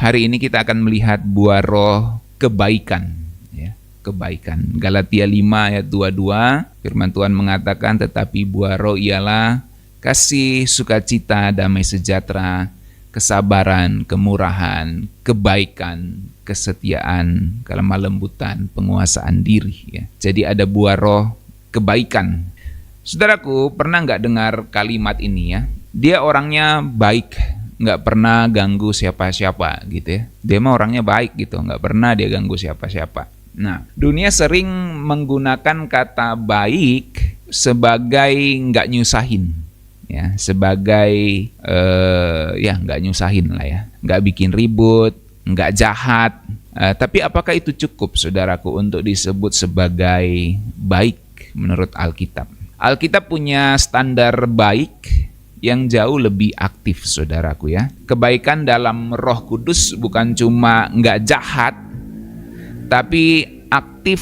hari ini kita akan melihat buah roh kebaikan. Ya, kebaikan. Galatia 5 ayat 22, firman Tuhan mengatakan, tetapi buah roh ialah kasih, sukacita, damai sejahtera, kesabaran, kemurahan, kebaikan, kesetiaan, kelemah lembutan, penguasaan diri. Ya. Jadi ada buah roh kebaikan. Saudaraku, pernah nggak dengar kalimat ini ya? Dia orangnya baik, nggak pernah ganggu siapa-siapa gitu ya. Dia mah orangnya baik gitu, nggak pernah dia ganggu siapa-siapa. Nah, dunia sering menggunakan kata baik sebagai nggak nyusahin. Ya, sebagai nggak nyusahin lah ya, nggak bikin ribut, nggak jahat. Tapi apakah itu cukup, saudaraku, untuk disebut sebagai baik menurut Alkitab? Alkitab punya standar baik yang jauh lebih aktif, saudaraku ya. Kebaikan dalam Roh Kudus bukan cuma nggak jahat, tapi aktif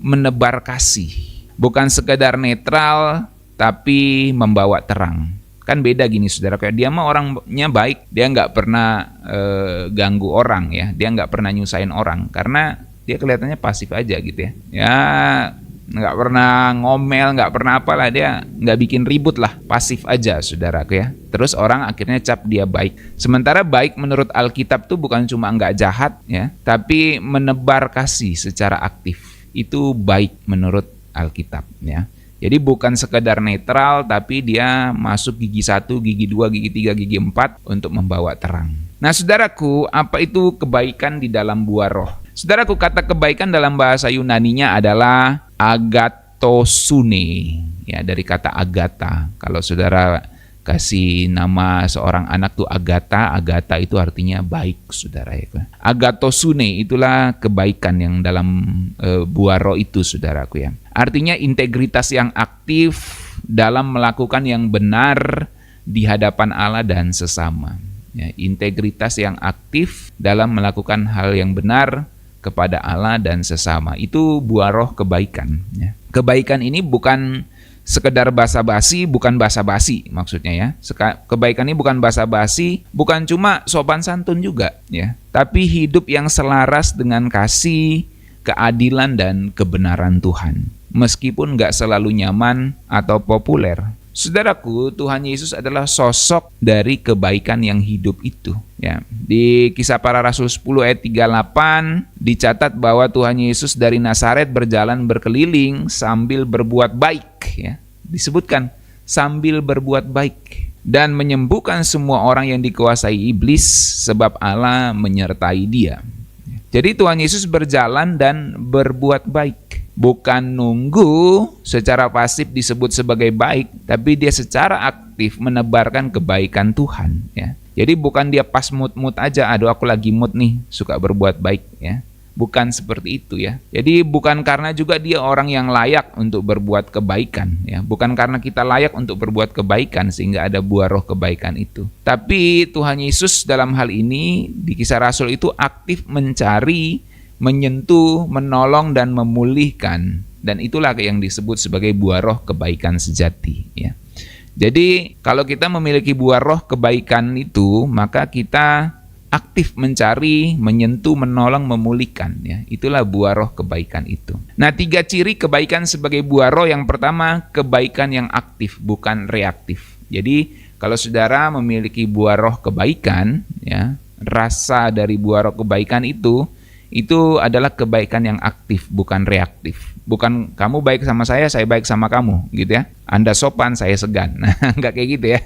menebar kasih. Bukan sekedar netral, tapi membawa terang. Kan beda gini, saudaraku ya. Dia mah orangnya baik, dia nggak pernah ganggu orang ya. Dia nggak pernah nyusahin orang, karena dia kelihatannya pasif aja gitu ya. Ya, nggak pernah ngomel, nggak pernah apalah, dia nggak bikin ribut lah, pasif aja, saudaraku ya. Terus orang akhirnya cap dia baik. Sementara baik menurut Alkitab tuh bukan cuma nggak jahat ya, tapi menebar kasih secara aktif. Itu baik menurut Alkitab ya. Jadi bukan sekedar netral, tapi dia masuk gigi 1, gigi 2, gigi 3, gigi 4 untuk membawa terang. Nah, saudaraku, apa itu kebaikan di dalam buah roh? Saudaraku, kata kebaikan dalam bahasa Yunaninya adalah agatosune, ya, dari kata agata. Kalau saudara kasih nama seorang anak tuh Agatha, Agatha itu artinya baik, saudara ya. Agatosune itulah kebaikan yang dalam buah roh itu, saudaraku ya. Artinya integritas yang aktif dalam melakukan yang benar di hadapan Allah dan sesama. Ya, integritas yang aktif dalam melakukan hal yang benar kepada Allah dan sesama. Itu buah roh kebaikan. Ya. Kebaikan ini bukan sekedar basa-basi, bukan basa-basi maksudnya ya. Kebaikan ini bukan basa-basi, bukan cuma sopan santun juga ya. Tapi hidup yang selaras dengan kasih, keadilan dan kebenaran Tuhan. Meskipun nggak selalu nyaman atau populer. Saudaraku, Tuhan Yesus adalah sosok dari kebaikan yang hidup itu. Ya, di Kisah Para Rasul 10 ayat 38 dicatat bahwa Tuhan Yesus dari Nazaret berjalan berkeliling sambil berbuat baik. Ya, disebutkan sambil berbuat baik dan menyembuhkan semua orang yang dikuasai iblis sebab Allah menyertai dia. Jadi Tuhan Yesus berjalan dan berbuat baik. Bukan nunggu secara pasif disebut sebagai baik, tapi dia secara aktif menebarkan kebaikan Tuhan ya. Jadi bukan dia pas mood aja, aduh aku lagi mood nih, suka berbuat baik ya. Bukan seperti itu ya. Jadi bukan karena juga dia orang yang layak untuk berbuat kebaikan ya. Bukan karena kita layak untuk berbuat kebaikan sehingga ada buah roh kebaikan itu. Tapi Tuhan Yesus dalam hal ini di Kisah Rasul itu aktif mencari, menyentuh, menolong dan memulihkan, dan itulah yang disebut sebagai buah roh kebaikan sejati ya. Jadi kalau kita memiliki buah roh kebaikan itu, maka kita aktif mencari, menyentuh, menolong, memulihkan ya. Itulah buah roh kebaikan itu. Nah, 3 ciri kebaikan sebagai buah roh. Yang pertama, kebaikan yang aktif, bukan reaktif. Jadi kalau saudara memiliki buah roh kebaikan ya, rasa dari buah roh kebaikan itu adalah kebaikan yang aktif, bukan reaktif. Bukan kamu baik sama saya baik sama kamu, gitu ya. Anda sopan, saya segan. Nah, enggak kayak gitu ya.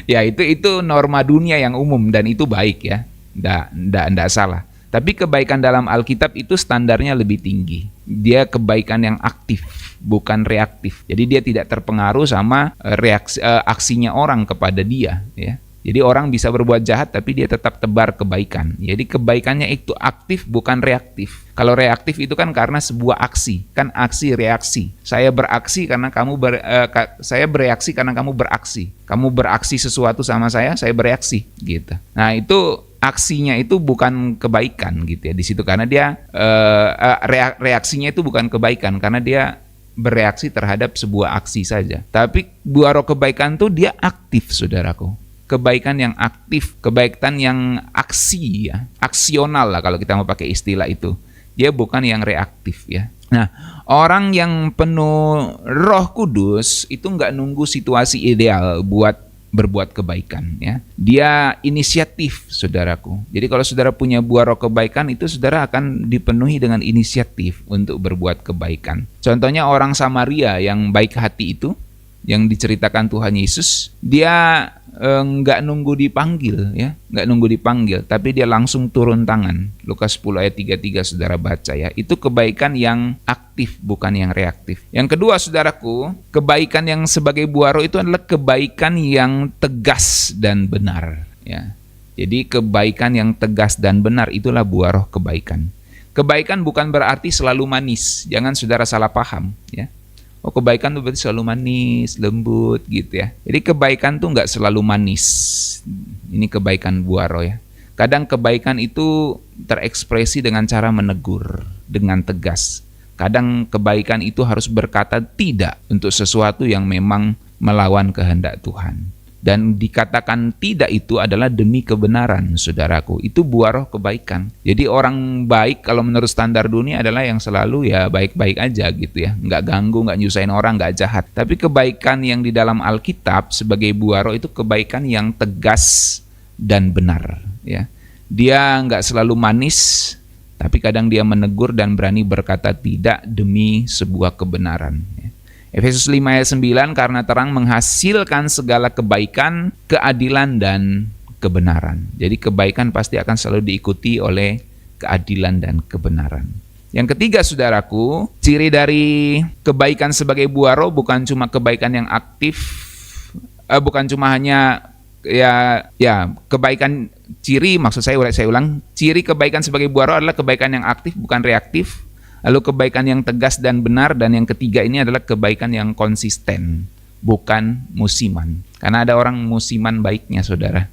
Ya, itu norma dunia yang umum dan itu baik ya. Enggak salah. Tapi kebaikan dalam Alkitab itu standarnya lebih tinggi. Dia kebaikan yang aktif, bukan reaktif. Jadi dia tidak terpengaruh sama aksinya orang kepada dia, ya. Jadi orang bisa berbuat jahat tapi dia tetap tebar kebaikan. Jadi kebaikannya itu aktif, bukan reaktif. Kalau reaktif itu kan karena sebuah aksi, kan aksi reaksi. Saya beraksi karena saya bereaksi karena kamu beraksi. Kamu beraksi sesuatu sama saya bereaksi gitu. Nah, itu aksinya itu bukan kebaikan gitu ya di situ, karena dia reaksinya itu bukan kebaikan karena dia bereaksi terhadap sebuah aksi saja. Tapi buah roh kebaikan tuh dia aktif, saudaraku. kebaikan yang aktif, kebaikan yang aksi ya, aksional lah kalau kita mau pakai istilah itu. Dia bukan yang reaktif ya. Nah, orang yang penuh Roh Kudus itu nggak nunggu situasi ideal buat berbuat kebaikan ya. Dia inisiatif, saudaraku. Jadi kalau saudara punya buah roh kebaikan, itu saudara akan dipenuhi dengan inisiatif untuk berbuat kebaikan. Contohnya orang Samaria yang baik hati itu, yang diceritakan Tuhan Yesus, dia nggak nunggu dipanggil ya, nggak nunggu dipanggil, tapi dia langsung turun tangan. Lukas 10 ayat 33 saudara baca ya. Itu kebaikan yang aktif, bukan yang reaktif. Yang kedua saudaraku, kebaikan yang sebagai buah roh itu adalah kebaikan yang tegas dan benar ya. Jadi kebaikan yang tegas dan benar itulah buah roh kebaikan. Kebaikan bukan berarti selalu manis, jangan saudara salah paham ya. Oh, kebaikan tuh berarti selalu manis, lembut gitu ya. Jadi kebaikan tuh nggak selalu manis. Ini kebaikan buah roh ya. Kadang kebaikan itu terekspresi dengan cara menegur, dengan tegas. Kadang kebaikan itu harus berkata tidak untuk sesuatu yang memang melawan kehendak Tuhan. Dan dikatakan tidak itu adalah demi kebenaran, saudaraku. Itu buah roh kebaikan. Jadi orang baik kalau menurut standar dunia adalah yang selalu ya baik-baik aja gitu ya. Nggak ganggu, nggak nyusahin orang, nggak jahat. Tapi kebaikan yang di dalam Alkitab sebagai buah roh itu kebaikan yang tegas dan benar. Ya. Dia nggak selalu manis, tapi kadang dia menegur dan berani berkata tidak demi sebuah kebenaran. Efesus 5 ayat 9, karena terang menghasilkan segala kebaikan, keadilan, dan kebenaran. Jadi kebaikan pasti akan selalu diikuti oleh keadilan dan kebenaran. Yang ketiga saudaraku, ciri dari kebaikan sebagai buah roh bukan cuma kebaikan yang aktif, bukan cuma hanya kebaikan, ciri maksud saya ulang, ciri kebaikan sebagai buah roh adalah kebaikan yang aktif bukan reaktif. Lalu kebaikan yang tegas dan benar, dan yang ketiga ini adalah kebaikan yang konsisten, bukan musiman. Karena ada orang musiman baiknya, saudara.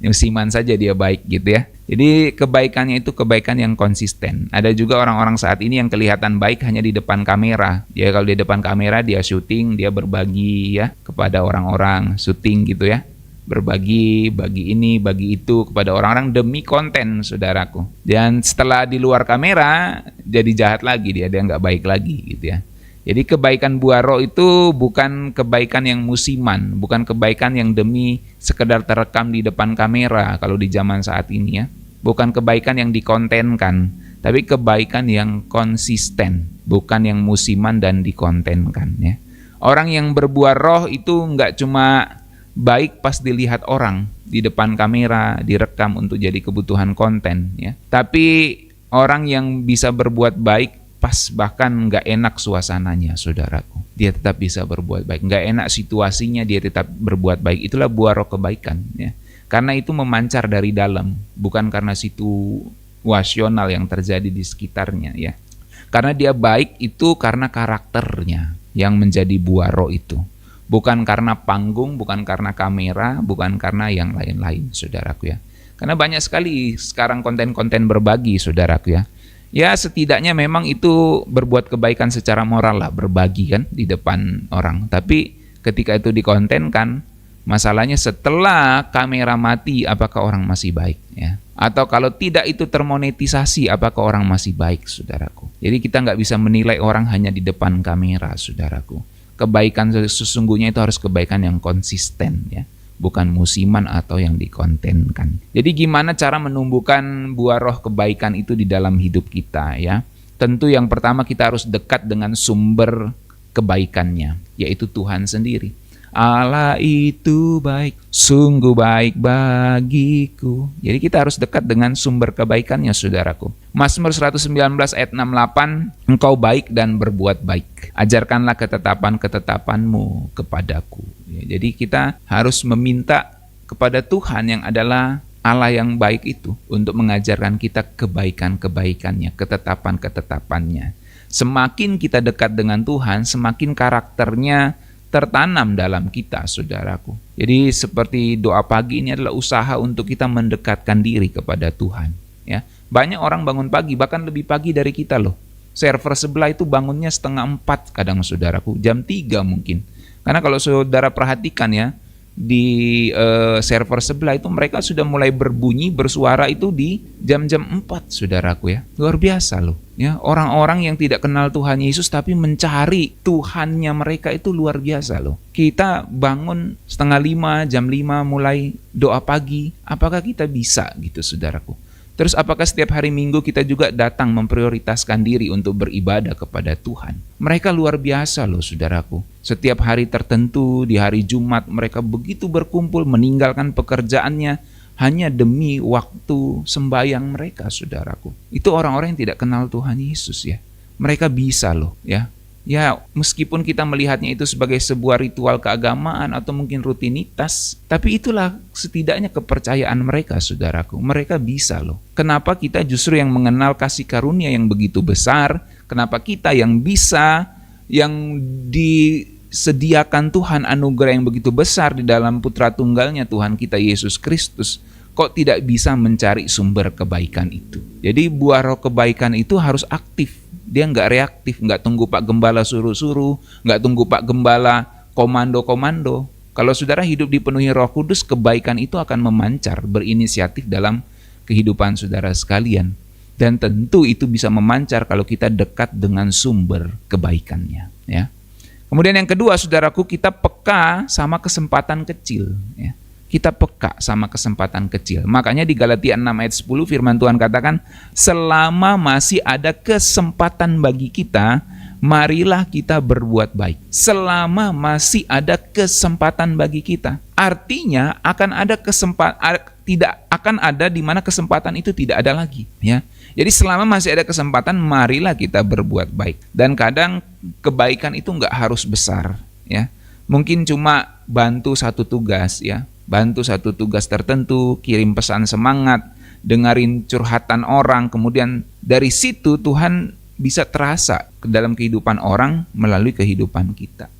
Musiman saja dia baik gitu ya. Jadi kebaikannya itu kebaikan yang konsisten. Ada juga orang-orang saat ini yang kelihatan baik hanya di depan kamera. Ya kalau di depan kamera dia syuting, dia berbagi ya kepada orang-orang, syuting gitu ya. Berbagi, bagi ini, bagi itu kepada orang-orang demi konten, saudaraku. Dan setelah di luar kamera, jadi jahat lagi dia nggak baik lagi gitu ya. Jadi kebaikan buah roh itu bukan kebaikan yang musiman, bukan kebaikan yang demi sekedar terekam di depan kamera kalau di zaman saat ini ya. Bukan kebaikan yang dikontenkan, tapi kebaikan yang konsisten, bukan yang musiman dan dikontenkan ya. Orang yang berbuah roh itu nggak cuma baik pas dilihat orang di depan kamera, direkam untuk jadi kebutuhan konten ya. Tapi orang yang bisa berbuat baik pas bahkan nggak enak suasananya, saudaraku, dia tetap bisa berbuat baik. Nggak enak situasinya, dia tetap berbuat baik. Itulah buah roh kebaikan ya. Karena itu memancar dari dalam, bukan karena situasional yang terjadi di sekitarnya ya. Karena dia baik itu karena karakternya yang menjadi buah roh itu. Bukan karena panggung, bukan karena kamera, bukan karena yang lain-lain, saudaraku ya. Karena banyak sekali sekarang konten-konten berbagi, saudaraku ya. Ya setidaknya memang itu berbuat kebaikan secara moral lah, berbagi kan di depan orang. Tapi ketika itu dikontenkan, masalahnya setelah kamera mati, apakah orang masih baik ya? Atau kalau tidak itu termonetisasi, apakah orang masih baik, saudaraku? Jadi kita nggak bisa menilai orang hanya di depan kamera, saudaraku. Kebaikan sesungguhnya itu harus kebaikan yang konsisten ya, bukan musiman atau yang dikontenkan. Jadi gimana cara menumbuhkan buah roh kebaikan itu di dalam hidup kita ya? Tentu yang pertama kita harus dekat dengan sumber kebaikannya, yaitu Tuhan sendiri. Allah itu baik, sungguh baik bagiku. Jadi kita harus dekat dengan sumber kebaikannya, saudaraku. Mazmur 119 ayat 68, engkau baik dan berbuat baik. Ajarkanlah ketetapan-ketetapanmu kepadaku. Ya, jadi kita harus meminta kepada Tuhan yang adalah Allah yang baik itu untuk mengajarkan kita kebaikan-kebaikannya, ketetapan-ketetapannya. Semakin kita dekat dengan Tuhan, semakin karakternya tertanam dalam kita, saudaraku. Jadi seperti doa pagi ini adalah usaha untuk kita mendekatkan diri kepada Tuhan. Ya, banyak orang bangun pagi, bahkan lebih pagi dari kita loh. Server sebelah itu bangunnya 3:30 kadang, saudaraku, jam 3 mungkin. Karena kalau saudara perhatikan ya, di server sebelah itu mereka sudah mulai berbunyi, bersuara itu di jam-jam 4, saudaraku ya. Luar biasa loh. Ya, orang-orang yang tidak kenal Tuhan Yesus tapi mencari Tuhannya mereka itu luar biasa loh. Kita bangun 4:30, jam 5 mulai doa pagi. Apakah kita bisa gitu, saudaraku? Terus apakah setiap hari Minggu kita juga datang memprioritaskan diri untuk beribadah kepada Tuhan? Mereka luar biasa loh, saudaraku. Setiap hari tertentu, di hari Jumat, mereka begitu berkumpul meninggalkan pekerjaannya hanya demi waktu sembahyang mereka, saudaraku. Itu orang-orang yang tidak kenal Tuhan Yesus ya. Mereka bisa loh ya. Ya, meskipun kita melihatnya itu sebagai sebuah ritual keagamaan atau mungkin rutinitas, tapi itulah setidaknya kepercayaan mereka, saudaraku. Mereka bisa loh. Kenapa kita justru yang mengenal kasih karunia yang begitu besar? Kenapa kita yang bisa, yang disediakan Tuhan anugerah yang begitu besar di dalam Putra Tunggalnya Tuhan kita Yesus Kristus, kok tidak bisa mencari sumber kebaikan itu? Jadi buah roh kebaikan itu harus aktif. Dia nggak reaktif, nggak tunggu Pak Gembala suruh-suruh, nggak tunggu Pak Gembala komando-komando. Kalau saudara hidup dipenuhi Roh Kudus, kebaikan itu akan memancar, berinisiatif dalam kehidupan saudara sekalian. Dan tentu itu bisa memancar kalau kita dekat dengan sumber kebaikannya. Ya. Kemudian yang kedua, saudaraku, kita peka sama kesempatan kecil. Ya. Kita peka sama kesempatan kecil. Makanya di Galatia 6 ayat 10 firman Tuhan katakan, selama masih ada kesempatan bagi kita, marilah kita berbuat baik. Selama masih ada kesempatan bagi kita. Artinya akan ada tidak akan ada di mana kesempatan itu tidak ada lagi, ya. Jadi selama masih ada kesempatan, marilah kita berbuat baik. Dan kadang kebaikan itu nggak harus besar, ya. Mungkin cuma bantu satu tugas, ya. Bantu satu tugas tertentu, kirim pesan semangat, dengerin curhatan orang, kemudian dari situ Tuhan bisa terasa ke dalam kehidupan orang melalui kehidupan kita.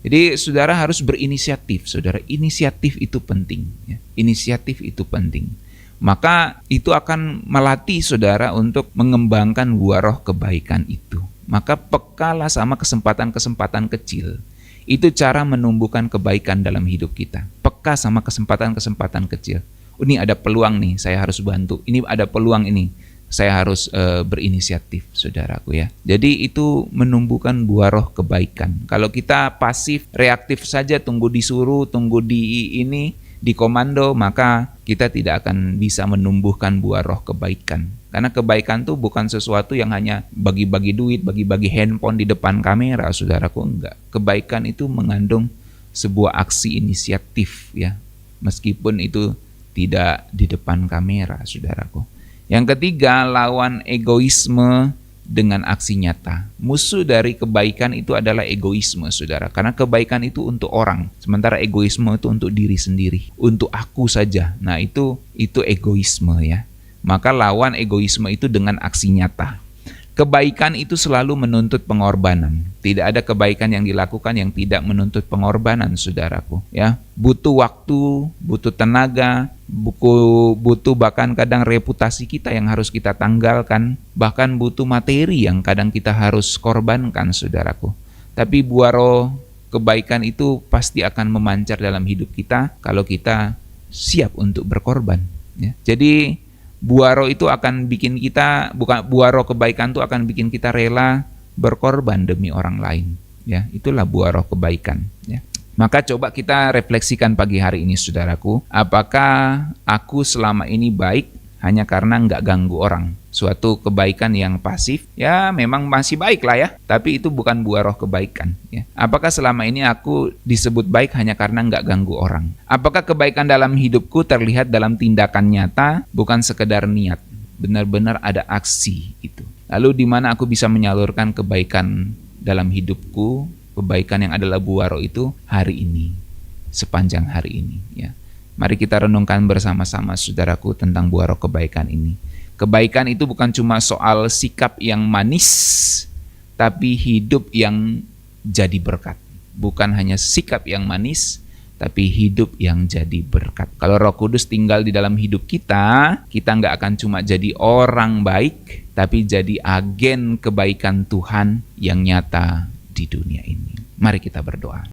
Jadi saudara harus berinisiatif, saudara. Inisiatif itu penting. Ya. Inisiatif itu penting. Maka itu akan melatih saudara untuk mengembangkan buah roh kebaikan itu. Maka pekalah sama kesempatan-kesempatan kecil. Itu cara menumbuhkan kebaikan dalam hidup kita. Peka sama kesempatan-kesempatan kecil. Ini ada peluang nih, saya harus bantu. Ini ada peluang ini, saya harus berinisiatif, saudaraku ya. Jadi itu menumbuhkan buah roh kebaikan. Kalau kita pasif, reaktif saja, tunggu disuruh, tunggu di komando, maka kita tidak akan bisa menumbuhkan buah roh kebaikan. Karena kebaikan itu bukan sesuatu yang hanya bagi-bagi duit, bagi-bagi handphone di depan kamera, saudaraku, enggak. Kebaikan itu mengandung sebuah aksi inisiatif ya, meskipun itu tidak di depan kamera, saudaraku. Yang ketiga, lawan egoisme dengan aksi nyata. Musuh dari kebaikan itu adalah egoisme, saudara. Karena kebaikan itu untuk orang, sementara egoisme itu untuk diri sendiri, untuk aku saja. Nah, itu egoisme ya. Maka lawan egoisme itu dengan aksi nyata. Kebaikan itu selalu menuntut pengorbanan. Tidak ada kebaikan yang dilakukan yang tidak menuntut pengorbanan, saudaraku. Ya, butuh waktu, butuh tenaga, butuh bahkan kadang reputasi kita yang harus kita tanggalkan, bahkan butuh materi yang kadang kita harus korbankan, saudaraku. Tapi buah roh kebaikan itu pasti akan memancar dalam hidup kita kalau kita siap untuk berkorban. Ya. Jadi buah roh itu akan bikin kita, buah roh kebaikan itu akan bikin kita rela berkorban demi orang lain. Ya, itulah buah roh kebaikan. Ya. Maka coba kita refleksikan pagi hari ini, saudaraku. Apakah aku selama ini baik hanya karena nggak ganggu orang? Suatu kebaikan yang pasif, ya memang masih baik lah ya. Tapi itu bukan buah roh kebaikan. Ya. Apakah selama ini aku disebut baik hanya karena nggak ganggu orang? Apakah kebaikan dalam hidupku terlihat dalam tindakan nyata, bukan sekedar niat? Benar-benar ada aksi itu. Lalu di mana aku bisa menyalurkan kebaikan dalam hidupku, kebaikan yang adalah buah roh itu hari ini, sepanjang hari ini. Ya. Mari kita renungkan bersama-sama, saudaraku, tentang buah roh kebaikan ini. Kebaikan itu bukan cuma soal sikap yang manis, tapi hidup yang jadi berkat. Bukan hanya sikap yang manis, tapi hidup yang jadi berkat. Kalau Roh Kudus tinggal di dalam hidup kita nggak akan cuma jadi orang baik, tapi jadi agen kebaikan Tuhan yang nyata di dunia ini. Mari kita berdoa.